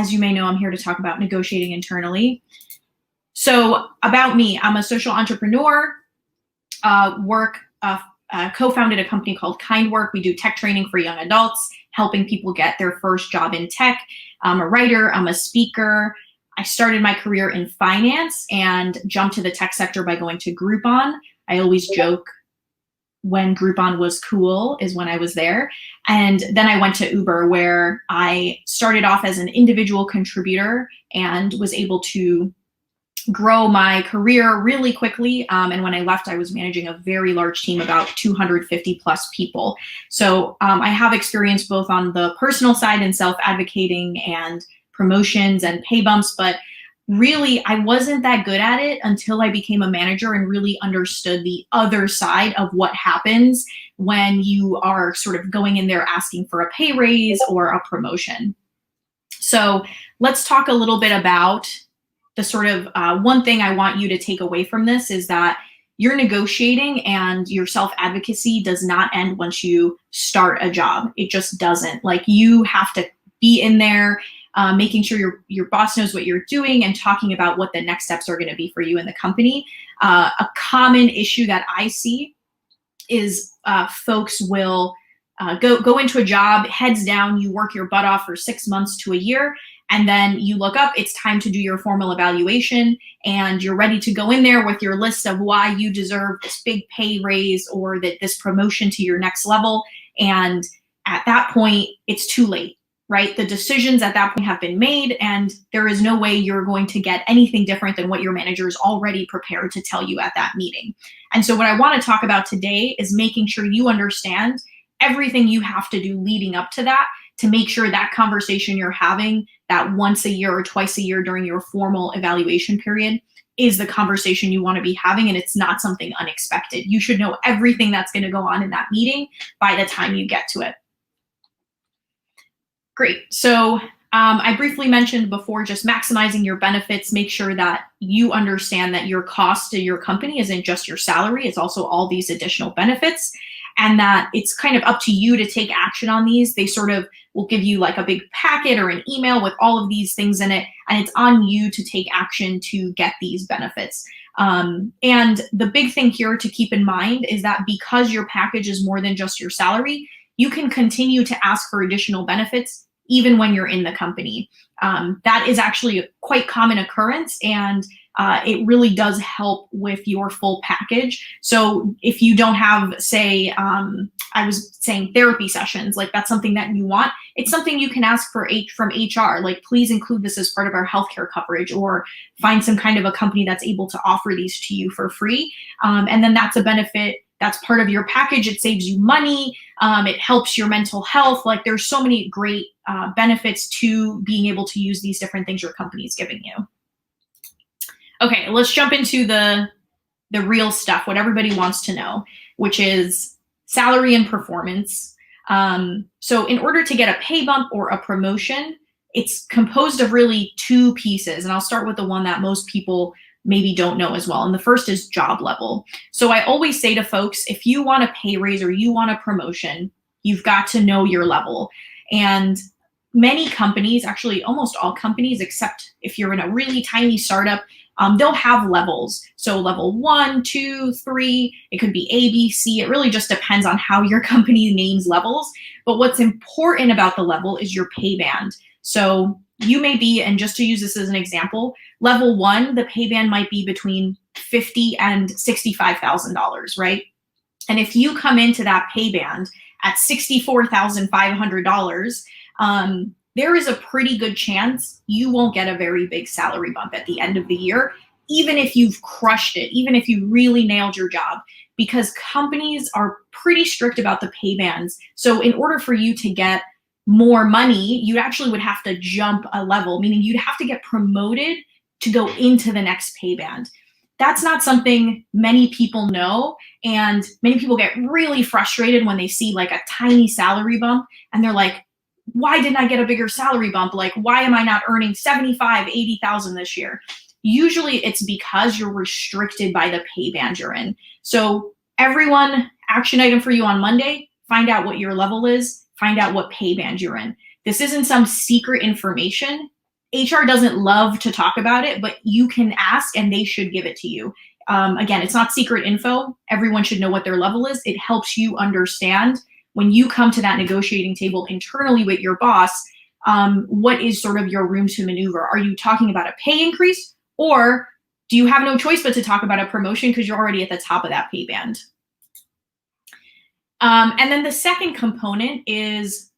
as you may know, I'm here to talk about negotiating internally. So about me, I'm a social entrepreneur, co-founded a company called KindWork. We do tech training for young adults, helping people get their first job in tech. I'm a writer, I'm a speaker. I started my career in finance and jumped to the tech sector by going to Groupon. I always joke when Groupon was cool is when I was there. And then I went to Uber, where I started off as an individual contributor and was able to grow my career really quickly. And when I left, I was managing a very large team, about 250 plus people. So I have experience both on the personal side and self-advocating and promotions and pay bumps, but really I wasn't that good at it until I became a manager and really understood the other side of what happens when you are sort of going in there asking for a pay raise or a promotion. So let's talk a little bit about the sort of one thing I want you to take away from this is that your negotiating and your self-advocacy does not end once you start a job. It just doesn't. Like, you have to be in there, making sure your boss knows what you're doing and talking about what the next steps are going to be for you in the company. A common issue that I see is folks will go into a job, heads down, you work your butt off for 6 months to a year, and then you look up, it's time to do your formal evaluation, and you're ready to go in there with your list of why you deserve this big pay raise or this promotion to your next level. And at that point, it's too late, right? The decisions at that point have been made, and there is no way you're going to get anything different than what your manager is already prepared to tell you at that meeting. And so what I want to talk about today is making sure you understand everything you have to do leading up to that to make sure that conversation you're having that once a year or twice a year during your formal evaluation period is the conversation you want to be having, and it's not something unexpected. You should know everything that's going to go on in that meeting by the time you get to it. Great. So I briefly mentioned before, just maximizing your benefits. Make sure that you understand that your cost to your company isn't just your salary, it's also all these additional benefits, and that it's kind of up to you to take action on these. They sort of will give you like a big packet or an email with all of these things in it, and it's on you to take action to get these benefits. And the big thing here to keep in mind is that because your package is more than just your salary, you can continue to ask for additional benefits even when you're in the company. That is actually a quite common occurrence, and it really does help with your full package. So if you don't have, say, I was saying therapy sessions, like that's something that you want, it's something you can ask for from HR, like please include this as part of our healthcare coverage, or find some kind of a company that's able to offer these to you for free. And then that's a benefit that's part of your package. It saves you money. It helps your mental health. Like, there's so many great benefits to being able to use these different things your company is giving you. Okay, let's jump into the real stuff, what everybody wants to know, which is salary and performance. So in order to get a pay bump or a promotion, it's composed of really two pieces. And I'll start with the one that most people maybe don't know as well. And the first is job level. So I always say to folks, if you want a pay raise or you want a promotion, you've got to know your level. And many companies, actually almost all companies, except if you're in a really tiny startup, they'll have levels. So level 1, 2, 3, it could be A, B, C. It really just depends on how your company names levels. But what's important about the level is your pay band. So you may be, and just to use this as an example, level 1, the pay band might be between $50,000 and $65,000, right? And if you come into that pay band at $64,500, there is a pretty good chance you won't get a very big salary bump at the end of the year, even if you've crushed it, even if you really nailed your job, because companies are pretty strict about the pay bands. So in order for you to get more money, you actually would have to jump a level, meaning you'd have to get promoted to go into the next pay band. That's not something many people know, and many people get really frustrated when they see like a tiny salary bump and they're like, why didn't I get a bigger salary bump? Like, why am I not earning 75, 80,000 this year? Usually it's because you're restricted by the pay band you're in. So everyone, action item for you on Monday, find out what your level is, find out what pay band you're in. This isn't some secret information. HR doesn't love to talk about it, but you can ask and they should give it to you. Again, it's not secret info. Everyone should know what their level is. It helps you understand when you come to that negotiating table internally with your boss, what is sort of your room to maneuver? Are you talking about a pay increase, or do you have no choice but to talk about a promotion because you're already at the top of that pay band? And then the second component is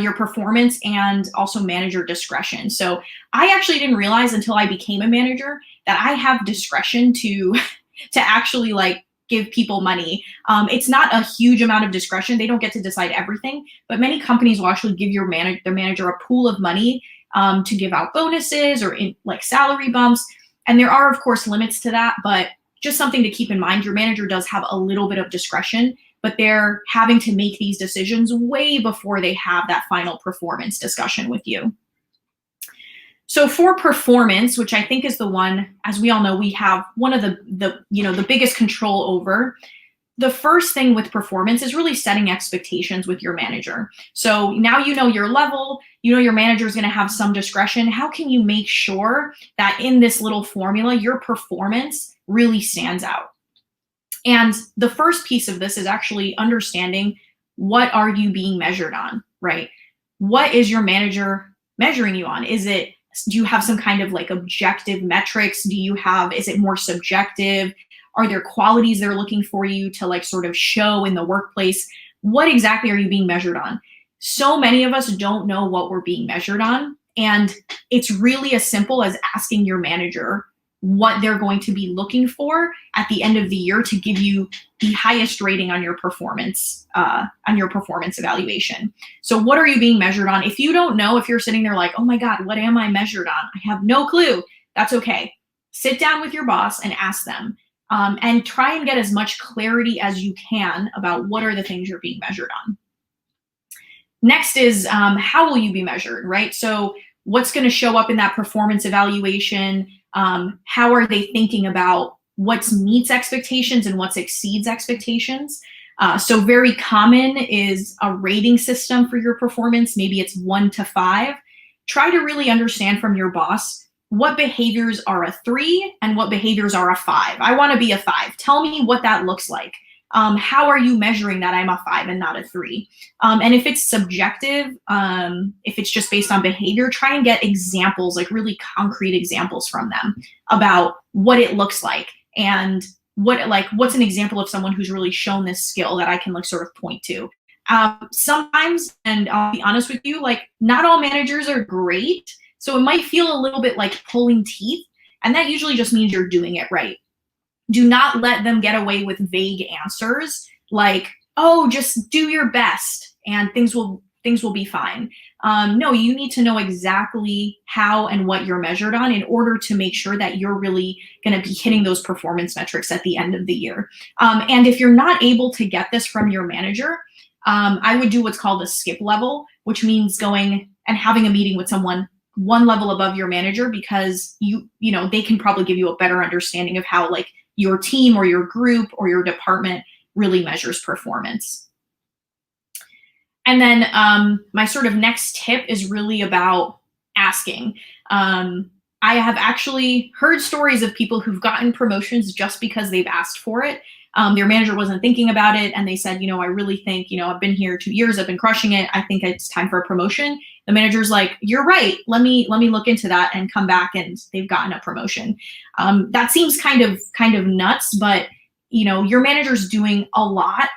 your performance and also manager discretion. So I actually didn't realize until I became a manager that I have discretion to actually like give people money. It's not a huge amount of discretion. They don't get to decide everything, but many companies will actually give their manager a pool of money to give out bonuses or like salary bumps. And there are, of course, limits to that, but just something to keep in mind. Your manager does have a little bit of discretion, but they're having to make these decisions way before they have that final performance discussion with you. So for performance, which I think is the one, as we all know, we have one of the biggest control over. The first thing with performance is really setting expectations with your manager. So now you know your level, you know your manager is going to have some discretion. How can you make sure that in this little formula, your performance really stands out? And the first piece of this is actually understanding, what are you being measured on, right? What is your manager measuring you on? Do you have some kind of like objective metrics? Is it more subjective? Are there qualities they're looking for you to like sort of show in the workplace? What exactly are you being measured on? So many of us don't know what we're being measured on. And it's really as simple as asking your manager what they're going to be looking for at the end of the year to give you the highest rating on your performance evaluation. So what are you being measured on? If you don't know, if you're sitting there like, oh my God, what am I measured on? I have no clue. That's okay. Sit down with your boss and ask them, and try and get as much clarity as you can about what are the things you're being measured on. Next is how will you be measured, right? So what's going to show up in that performance evaluation? How are they thinking about what meets expectations and what exceeds expectations? So very common is a rating system for your performance. Maybe it's 1 to 5. Try to really understand from your boss what behaviors are a 3 and what behaviors are a 5. I want to be a 5. Tell me what that looks like. How are you measuring that I'm a 5 and not a 3? And if it's subjective, if it's just based on behavior, try and get examples, like really concrete examples from them about what it looks like and what's an example of someone who's really shown this skill that I can like sort of point to. Sometimes, and I'll be honest with you, like not all managers are great. So it might feel a little bit like pulling teeth, and that usually just means you're doing it right. Do not let them get away with vague answers like, oh, just do your best and things will be fine. No, you need to know exactly how and what you're measured on in order to make sure that you're really going to be hitting those performance metrics at the end of the year. And if you're not able to get this from your manager, I would do what's called a skip level, which means going and having a meeting with someone one level above your manager, because they can probably give you a better understanding of how like your team or your group or your department really measures performance. And then my sort of next tip is really about asking. I have actually heard stories of people who've gotten promotions just because they've asked for it. Their manager wasn't thinking about it, and they said, I really think, I've been here 2 years, I've been crushing it, I think it's time for a promotion. The manager's like, you're right, let me look into that, and come back and they've gotten a promotion. That seems kind of nuts, but your manager's doing a lot.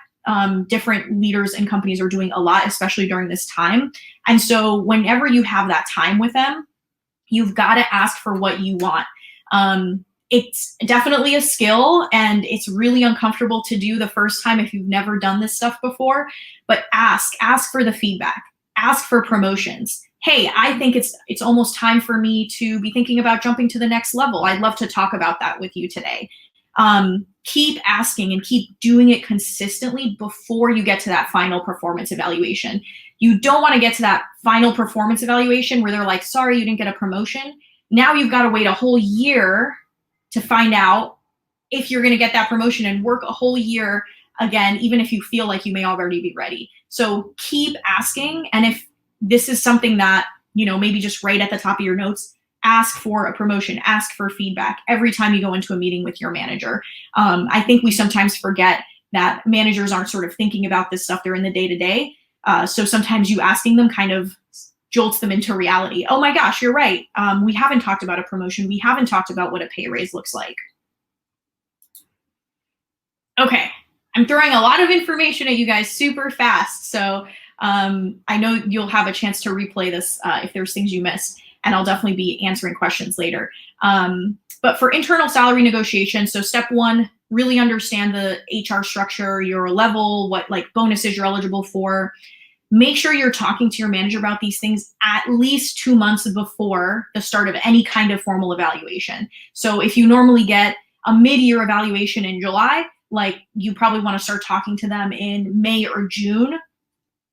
Different leaders and companies are doing a lot, especially during this time. And so whenever you have that time with them, you've got to ask for what you want. It's definitely a skill, and it's really uncomfortable to do the first time if you've never done this stuff before, but ask for the feedback, ask for promotions. Hey, I think it's almost time for me to be thinking about jumping to the next level. I'd love to talk about that with you today. Keep asking and keep doing it consistently before you get to that final performance evaluation. You don't want to get to that final performance evaluation where they're like, sorry, you didn't get a promotion. Now you've got to wait a whole year to find out if you're going to get that promotion and work a whole year again, even if you feel like you may already be ready. So keep asking. And if this is something that, maybe just write at the top of your notes, ask for a promotion, ask for feedback every time you go into a meeting with your manager. I think we sometimes forget that managers aren't sort of thinking about this stuff. They're in the day-to-day. So sometimes you asking them kind of jolts them into reality. Oh my gosh, you're right. We haven't talked about a promotion. We haven't talked about what a pay raise looks like. Okay, I'm throwing a lot of information at you guys super fast. So I know you'll have a chance to replay this if there's things you missed, and I'll definitely be answering questions later. But for internal salary negotiation, so step one, really understand the HR structure, your level, what like bonuses you're eligible for. Make sure you're talking to your manager about these things at least 2 months before the start of any kind of formal evaluation. So if you normally get a mid-year evaluation in July, like you probably want to start talking to them in May or June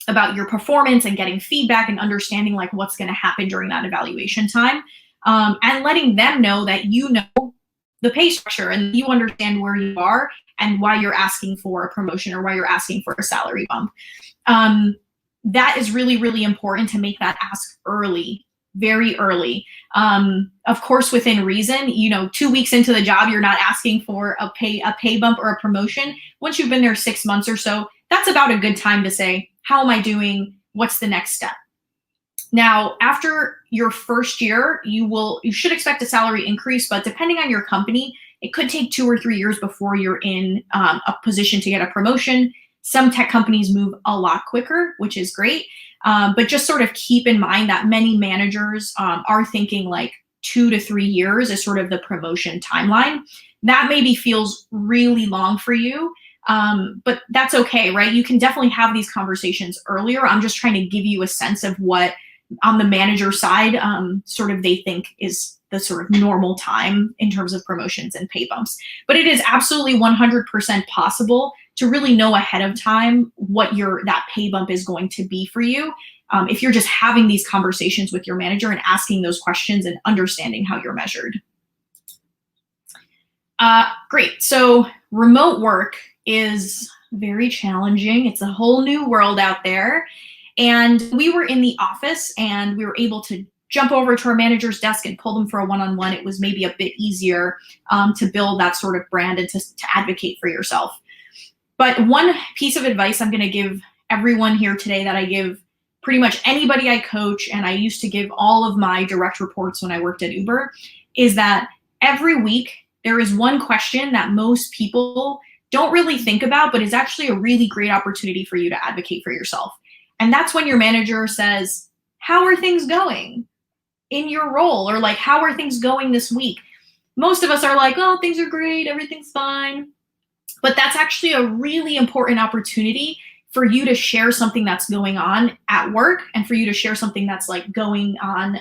about your performance and getting feedback and understanding like what's going to happen during that evaluation time, and letting them know that you know the pay structure and you understand where you are and why you're asking for a promotion or why you're asking for a salary bump. That is really, really important to make that ask early, very early. Of course, within reason, 2 weeks into the job, you're not asking for a pay bump or a promotion. Once you've been there 6 months or so, that's about a good time to say, how am I doing? What's the next step? Now, after your first year, you should expect a salary increase, but depending on your company, it could take 2 or 3 years before you're in a position to get a promotion. Some tech companies move a lot quicker, which is great. But just sort of keep in mind that many managers are thinking like 2 to 3 years is sort of the promotion timeline. That maybe feels really long for you, but that's okay, right? You can definitely have these conversations earlier. I'm just trying to give you a sense of what on the manager side sort of they think is the sort of normal time in terms of promotions and pay bumps. But it is absolutely 100% possible to really know ahead of time what that pay bump is going to be for you if you're just having these conversations with your manager and asking those questions and understanding how you're measured. Great. So remote work is very challenging. It's a whole new world out there. And we were in the office and we were able to jump over to our manager's desk and pull them for a one-on-one. It was maybe a bit easier to build that sort of brand and to advocate for yourself. But one piece of advice I'm going to give everyone here today that I give pretty much anybody I coach, and I used to give all of my direct reports when I worked at Uber, is that every week there is one question that most people don't really think about, but is actually a really great opportunity for you to advocate for yourself. And that's when your manager says, how are things going in your role? Or like, how are things going this week? Most of us are like, oh, things are great, everything's fine. But that's actually a really important opportunity for you to share something that's going on at work and for you to share something that's like going on,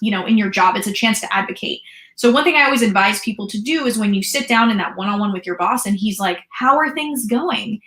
in your job. It's a chance to advocate. So one thing I always advise people to do is when you sit down in that one-on-one with your boss and he's like, how are things going?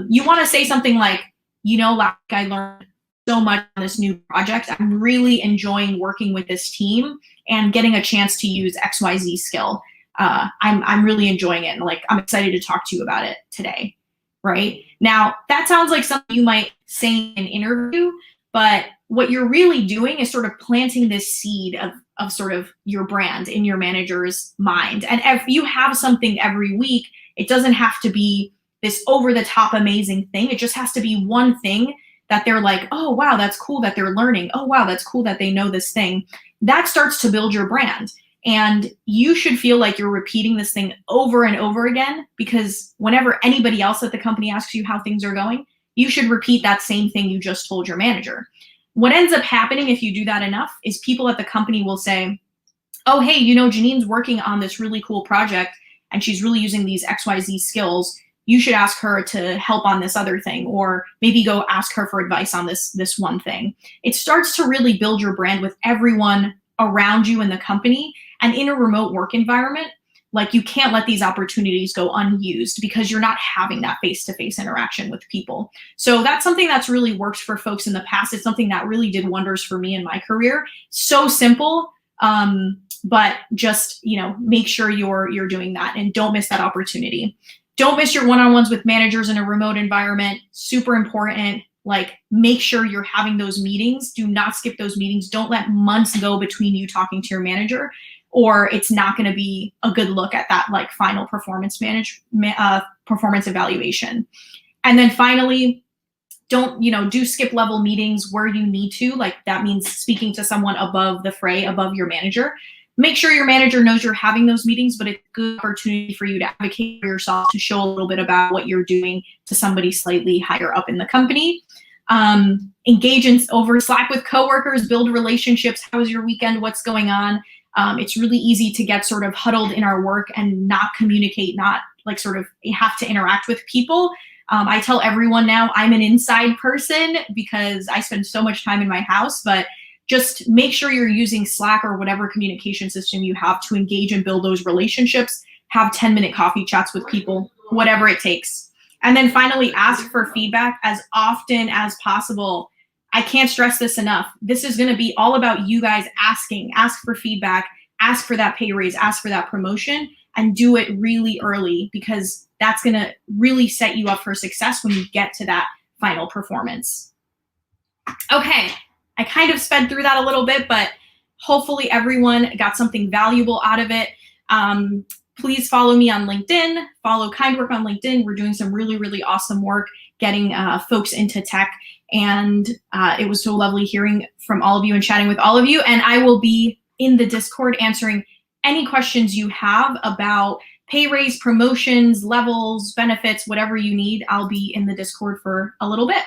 You want to say something like, like I learned so much on this new project. I'm really enjoying working with this team and getting a chance to use XYZ skill. I'm really enjoying it, and like I'm excited to talk to you about it today, right? Now, that sounds like something you might say in an interview, but what you're really doing is sort of planting this seed of sort of your brand in your manager's mind. And if you have something every week, it doesn't have to be this over-the-top amazing thing. It just has to be one thing that they're like, oh, wow, that's cool that they're learning. Oh, wow, that's cool that they know this thing. That starts to build your brand. And you should feel like you're repeating this thing over and over again, because whenever anybody else at the company asks you how things are going, you should repeat that same thing you just told your manager. What ends up happening if you do that enough is people at the company will say, oh, hey, Jeanine's working on this really cool project and she's really using these XYZ skills. You should ask her to help on this other thing, or maybe go ask her for advice on this one thing. It starts to really build your brand with everyone around you in the company. And in a remote work environment, like you can't let these opportunities go unused because you're not having that face-to-face interaction with people. So that's something that's really worked for folks in the past. It's something that really did wonders for me in my career. So simple, but just make sure you're doing that and don't miss that opportunity. Don't miss your one-on-ones with managers in a remote environment. Super important. like make sure you're having those meetings. Do not skip those meetings. Don't let months go between you talking to your manager, or it's not going to be a good look at that like final performance performance evaluation. And then finally, don't, do skip level meetings where you need to. Like that means speaking to someone above the fray, above your manager. Make sure your manager knows you're having those meetings, but it's a good opportunity for you to advocate for yourself, to show a little bit about what you're doing to somebody slightly higher up in the company. Engage over Slack with coworkers, build relationships. How was your weekend? What's going on? It's really easy to get sort of huddled in our work and not communicate, not like sort of have to interact with people. I tell everyone now I'm an inside person because I spend so much time in my house, but just make sure you're using Slack or whatever communication system you have to engage and build those relationships. Have 10-minute coffee chats with people, whatever it takes. And then finally, ask for feedback as often as possible. I can't stress this enough. This is going to be all about you guys asking. Ask for feedback, ask for that pay raise, ask for that promotion, and do it really early, because that's going to really set you up for success when you get to that final performance. Okay, I kind of sped through that a little bit, but hopefully everyone got something valuable out of it. Please follow me on LinkedIn, follow Kindwork on LinkedIn. We're doing some really, really awesome work getting folks into tech. And it was so lovely hearing from all of you and chatting with all of you. And I will be in the Discord answering any questions you have about pay raise, promotions, levels, benefits, whatever you need. I'll be in the Discord for a little bit.